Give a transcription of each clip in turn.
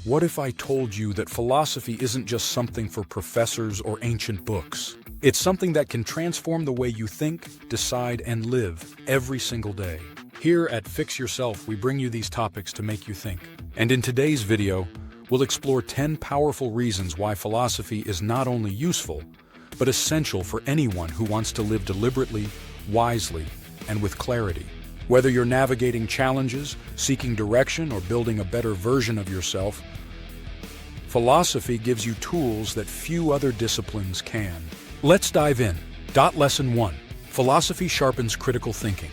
What if I told you that philosophy isn't just something for professors or ancient books? It's something that can transform the way you think, decide, and live every single day. Here at Fix Yourself, we bring you these topics to make you think. And in today's video, we'll explore 10 powerful reasons why philosophy is not only useful, but essential for anyone who wants to live deliberately, wisely, and with clarity. Whether you're navigating challenges, seeking direction, or building a better version of yourself, philosophy gives you tools that few other disciplines can. Let's dive in. Lesson 1. Philosophy sharpens critical thinking.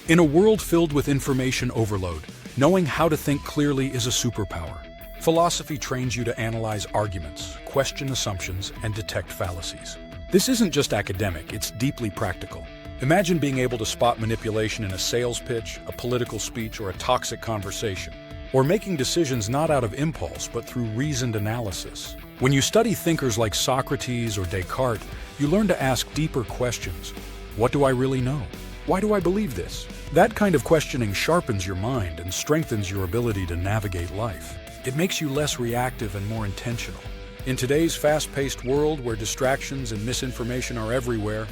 In a world filled with information overload, knowing how to think clearly is a superpower. Philosophy trains you to analyze arguments, question assumptions, and detect fallacies. This isn't just academic, it's deeply practical. Imagine being able to spot manipulation in a sales pitch, a political speech, or a toxic conversation. Or making decisions not out of impulse, but through reasoned analysis. When you study thinkers like Socrates or Descartes, you learn to ask deeper questions. What do I really know? Why do I believe this? That kind of questioning sharpens your mind and strengthens your ability to navigate life. It makes you less reactive and more intentional. In today's fast-paced world where distractions and misinformation are everywhere,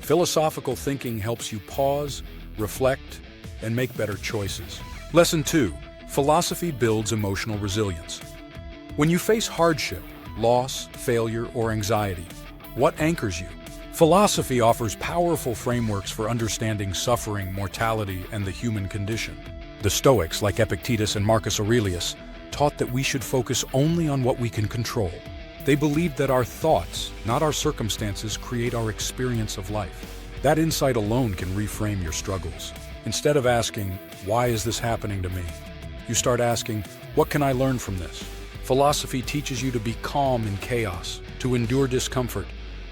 philosophical thinking helps you pause, reflect, and make better choices. Lesson 2. Philosophy builds emotional resilience. When you face hardship, loss, failure, or anxiety, what anchors you? Philosophy offers powerful frameworks for understanding suffering, mortality, and the human condition. The Stoics, like Epictetus and Marcus Aurelius, taught that we should focus only on what we can control. They believed that our thoughts, not our circumstances, create our experience of life. That insight alone can reframe your struggles. Instead of asking, "Why is this happening to me?" you start asking, "What can I learn from this?" Philosophy teaches you to be calm in chaos, to endure discomfort,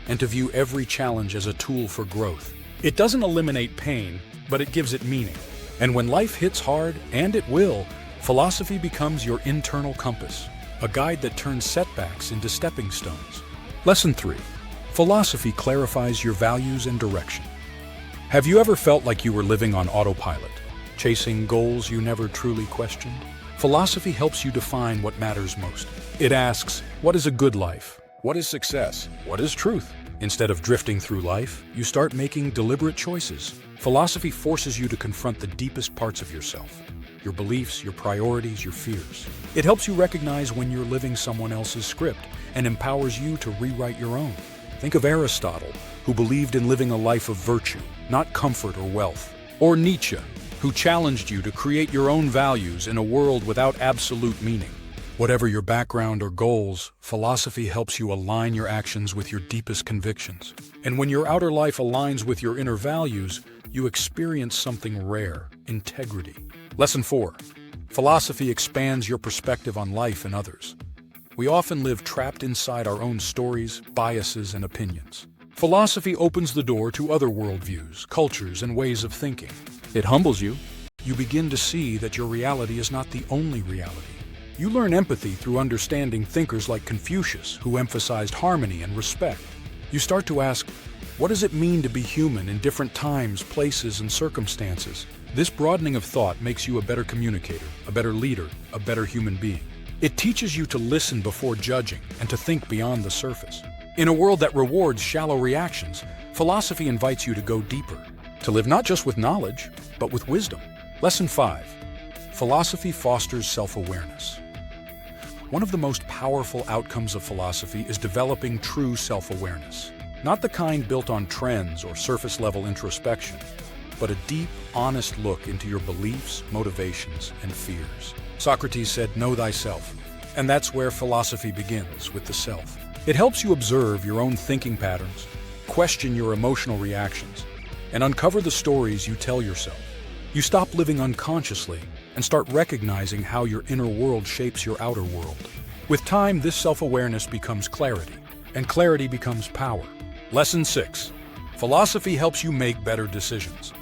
and to view every challenge as a tool for growth. It doesn't eliminate pain, but it gives it meaning. And when life hits hard, and it will, philosophy becomes your internal compass, a guide that turns setbacks into stepping stones. Lesson 3. Philosophy clarifies your values and direction. Have you ever felt like you were living on autopilot, chasing goals you never truly questioned? Philosophy helps you define what matters most. It asks, what is a good life? What is success? What is truth? Instead of drifting through life, you start making deliberate choices. Philosophy forces you to confront the deepest parts of yourself, your beliefs, your priorities, your fears. It helps you recognize when you're living someone else's script and empowers you to rewrite your own. Think of Aristotle, who believed in living a life of virtue, not comfort or wealth. Or Nietzsche, who challenged you to create your own values in a world without absolute meaning. Whatever your background or goals, philosophy helps you align your actions with your deepest convictions. And when your outer life aligns with your inner values, you experience something rare: integrity. Lesson 4. Philosophy expands your perspective on life and others. We often live trapped inside our own stories, biases, and opinions. Philosophy opens the door to other worldviews, cultures, and ways of thinking. It humbles you. You begin to see that your reality is not the only reality. You learn empathy through understanding thinkers like Confucius, who emphasized harmony and respect. You start to ask, what does it mean to be human in different times, places, and circumstances? This broadening of thought makes you a better communicator, a better leader, a better human being. It teaches you to listen before judging and to think beyond the surface. In a world that rewards shallow reactions, philosophy invites you to go deeper, to live not just with knowledge, but with wisdom. Lesson 5. Philosophy fosters self-awareness. One of the most powerful outcomes of philosophy is developing true self-awareness. Not the kind built on trends or surface-level introspection, but a deep, honest look into your beliefs, motivations, and fears. Socrates said, "Know thyself." And that's where philosophy begins, with the self. It helps you observe your own thinking patterns, question your emotional reactions, and uncover the stories you tell yourself. You stop living unconsciously and start recognizing how your inner world shapes your outer world. With time, this self-awareness becomes clarity, and clarity becomes power. Lesson 6. Philosophy helps you make better decisions.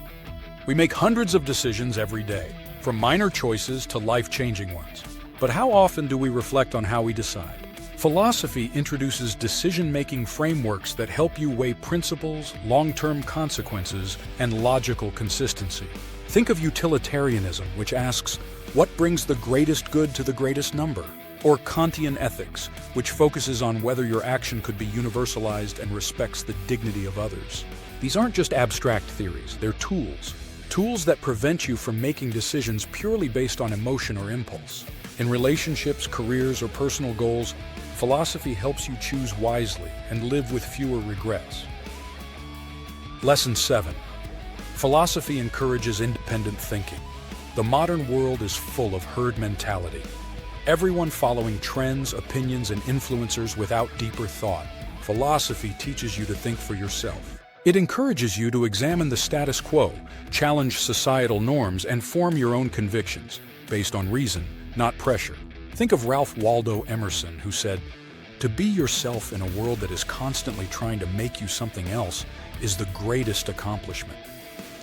We make hundreds of decisions every day, from minor choices to life-changing ones. But how often do we reflect on how we decide? Philosophy introduces decision-making frameworks that help you weigh principles, long-term consequences, and logical consistency. Think of utilitarianism, which asks, what brings the greatest good to the greatest number? Or Kantian ethics, which focuses on whether your action could be universalized and respects the dignity of others. These aren't just abstract theories, they're tools. Tools that prevent you from making decisions purely based on emotion or impulse. In relationships, careers, or personal goals, philosophy helps you choose wisely and live with fewer regrets. Lesson 7. Philosophy encourages independent thinking. The modern world is full of herd mentality. Everyone following trends, opinions, and influencers without deeper thought. Philosophy teaches you to think for yourself. It encourages you to examine the status quo, challenge societal norms, and form your own convictions, based on reason, not pressure. Think of Ralph Waldo Emerson, who said, "To be yourself in a world that is constantly trying to make you something else is the greatest accomplishment."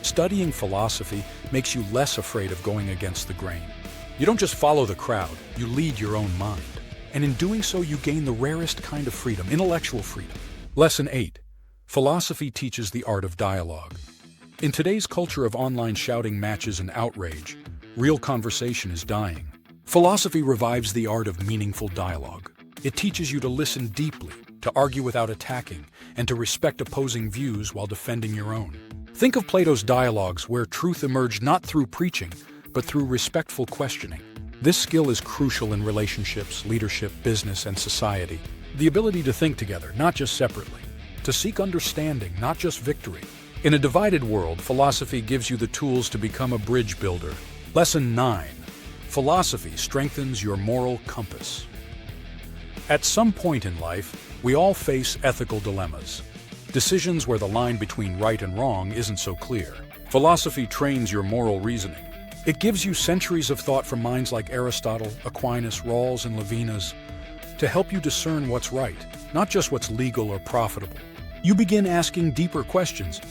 Studying philosophy makes you less afraid of going against the grain. You don't just follow the crowd, you lead your own mind. And in doing so, you gain the rarest kind of freedom, intellectual freedom. Lesson 8. Philosophy teaches the art of dialogue. In today's culture of online shouting matches and outrage, real conversation is dying. Philosophy revives the art of meaningful dialogue. It teaches you to listen deeply, to argue without attacking, and to respect opposing views while defending your own. Think of Plato's dialogues, where truth emerged not through preaching, but through respectful questioning. This skill is crucial in relationships, leadership, business, and society. The ability to think together, not just separately. To seek understanding, not just victory. In a divided world, philosophy gives you the tools to become a bridge builder. Lesson 9. Philosophy strengthens your moral compass. At some point in life, we all face ethical dilemmas. Decisions where the line between right and wrong isn't so clear. Philosophy trains your moral reasoning. It gives you centuries of thought from minds like Aristotle, Aquinas, Rawls, and Levinas to help you discern what's right, not just what's legal or profitable. You begin asking deeper questions.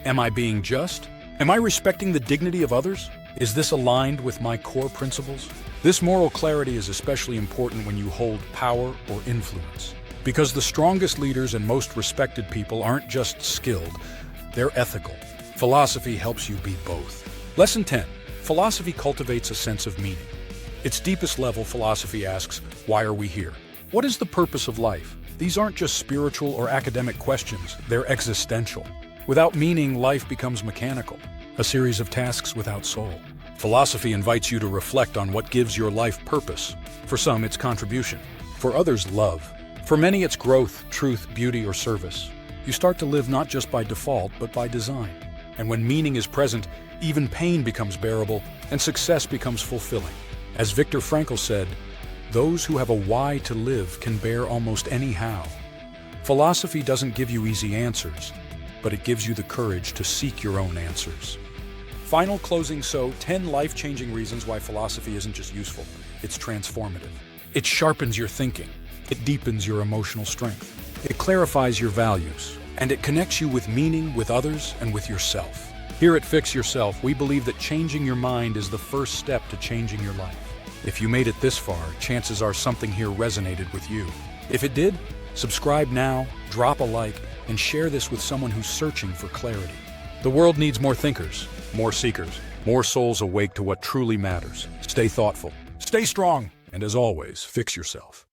Am I being just? Am I respecting the dignity of others? Is this aligned with my core principles? This moral clarity is especially important when you hold power or influence. Because the strongest leaders and most respected people aren't just skilled, they're ethical. Philosophy helps you be both. Lesson 10. Philosophy cultivates a sense of meaning. Its deepest level, philosophy asks, why are we here? What is the purpose of life? These aren't just spiritual or academic questions, they're existential. Without meaning, life becomes mechanical, a series of tasks without soul. Philosophy invites you to reflect on what gives your life purpose. For some, it's contribution. For others, love. For many, it's growth, truth, beauty, or service. You start to live not just by default, but by design. And when meaning is present, even pain becomes bearable, and success becomes fulfilling. As Viktor Frankl said, those who have a why to live can bear almost any how. Philosophy doesn't give you easy answers, but it gives you the courage to seek your own answers. Final closing, 10 life-changing reasons why philosophy isn't just useful, it's transformative. It sharpens your thinking, it deepens your emotional strength, it clarifies your values, and it connects you with meaning, with others, and with yourself. Here at Fix Yourself, we believe that changing your mind is the first step to changing your life. If you made it this far, chances are something here resonated with you. If it did, subscribe now, drop a like, and share this with someone who's searching for clarity. The world needs more thinkers, more seekers, more souls awake to what truly matters. Stay thoughtful, stay strong, and as always, fix yourself.